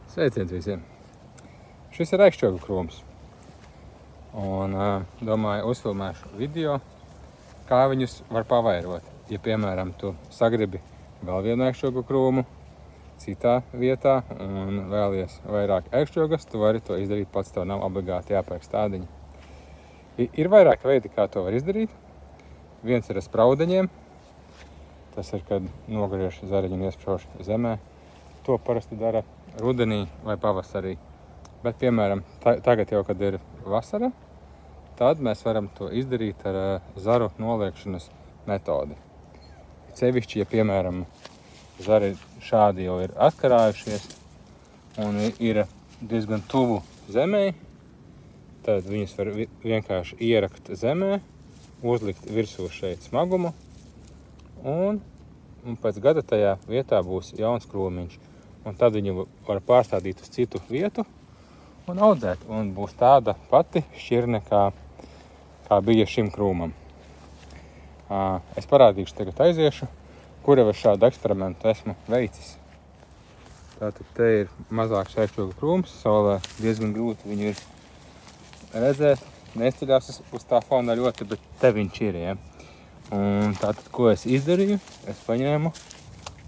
Sveiciens visiem! Šis ir aikšķogu krūms. Un domāju, uzfilmēšu video, kā viņus var pavairot. Ja, piemēram, tu sagribi vēl vienu aikšķogu krūmu citā vietā un vēlies vairāk aikšķogas, tu vari to izdarīt pats, tev nav obligāti jāpērk stādiņi. Ir vairāk veidi, kā to var izdarīt. Viens ir ar spraudeņiem. Tas ir, kad nogriež zariņu un iesprauž zemē. To parasti dara rudenī vai pavasarī. Bet, piemēram, tagad jau, kad ir vasara, tad mēs varam to izdarīt ar zaru noliekšanas metodi. Sevišķi, ja, piemēram, zari šādi jau ir atkarājušies un ir diezgan tuvu zemē, tad viņus var vienkārši ierakt zemē, uzlikt virsū šeit smagumu un pēc gada tajā vietā būs jauns krūmiņš. Un tad viņu var pārstādīt uz citu vietu un audzēt. Un būs tāda pati šķirne, kā bija šim krūmam. Es parādīšu, tagad aiziešu, kur jau es šādu eksperimentu esmu veicis. Tātad te ir mazāks aikšķogu krūms, saulē diezgan grūti viņu ir redzēt. Neceļās uz tā fona ļoti, bet te viņš ir, ja. Un tātad, ko es izdarīju? Es paņēmu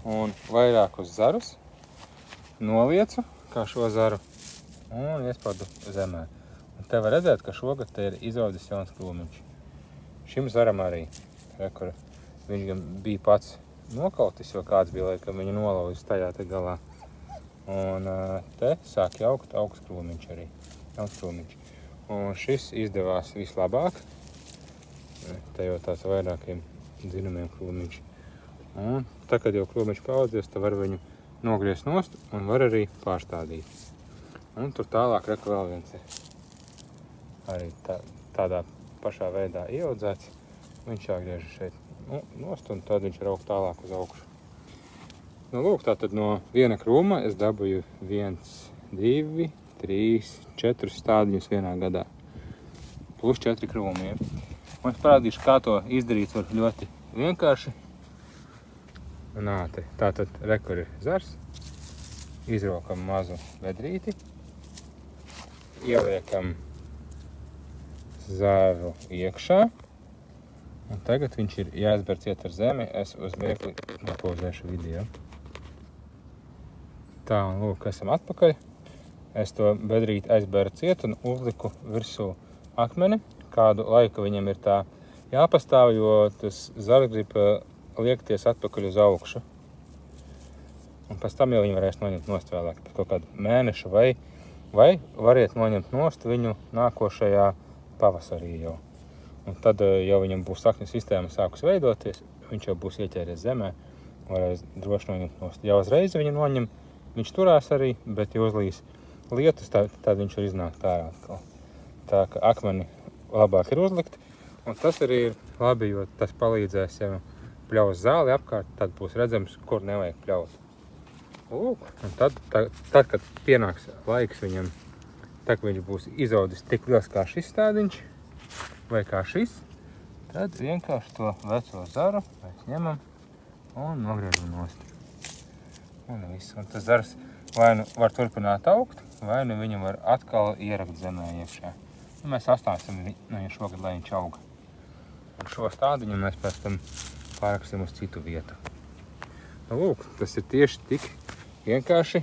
un vairākus zarus noliecu, kā šo zaru, un iespadu zemē. Un te var redzēt, ka šogad te ir izaudzis jauns krūmiņš. Šim zaram arī, kur viņš gan bija pats nokautis, jo kāds bija, laikam viņu nolauzis tajā te galā. Un te sāk jaukt augsts krūmiņš arī, jauns krūmiņš. Un šis izdevās vislabāk. Te jau tāds vairākiem dzinumiem krūmiņš. Un tā, kad jau krūmiņš paaudzies, tad var viņu nogriezt nost un var arī pārstādīt. Un tur tālāk reku vēl viens ir arī tādā pašā veidā ieaudzēts. Viņš jāgriež šeit nost un tad viņš rauk tālāk uz augšu. Nu, lūk, tātad no viena krūma es dabūju 1, 2, 3, 4 stādiņus vienā gadā. Plus 4 krūmi. Un es parādīšu, kā to izdarīt var ļoti vienkārši. Tātad rekur ir zars, izrokam mazu vedrīti, ieliekam zaru iekšā, un tagad viņš ir jāizber ciet ar zemi, es uz mirkli nopauzēšu video. Tā, un lūk, esam atpakaļ. Es to bedrīti aizbēru ciet un uzliku virsū akmeni. Kādu laiku viņam ir tā jāpastāv, jo tas zars grib liekties atpakaļ uz augšu. Un pēc tam jau viņi varēs noņemt nost vēlāk, pēc kaut kādu mēnešu vai variet noņemt nost viņu nākošajā pavasarī jau. Un tad jau viņam būs sakņu sistēma sākus veidoties, viņš jau būs ieķēries zemē, varēs droši noņemt nost. Ja uzreiz viņu noņem, viņš turās arī, bet ja uzlīs lietus, tad viņš var iznākt ārā atkal. Tā ka akmeni labāk ir uzlikt, un tas arī ir labi, jo tas palīdzēs, ja pļaus zāli apkārt, tad būs redzams, kur nevajag pļaut. Lūk, un tad, kad pienāks laiks viņam, tad viņš būs izaudzis tik liels kā šis stādiņš, vai kā šis, tad vienkārši to veco zaru mēs ņemam un nogriežam nost. Un viss. Un tas zars vai nu var turpināt augt, vai nu viņu var atkal ierakt zemē iekšā. Un mēs astāsim viņu šogad, lai viņš auga. Un šo stādiņu mēs pēc tam pāraksim uz citu vietu. Nu, lūk, tas ir tieši tik vienkārši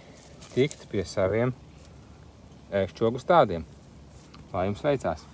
tikt pie saviem aikšķogu stādiem. Lai jums veicās!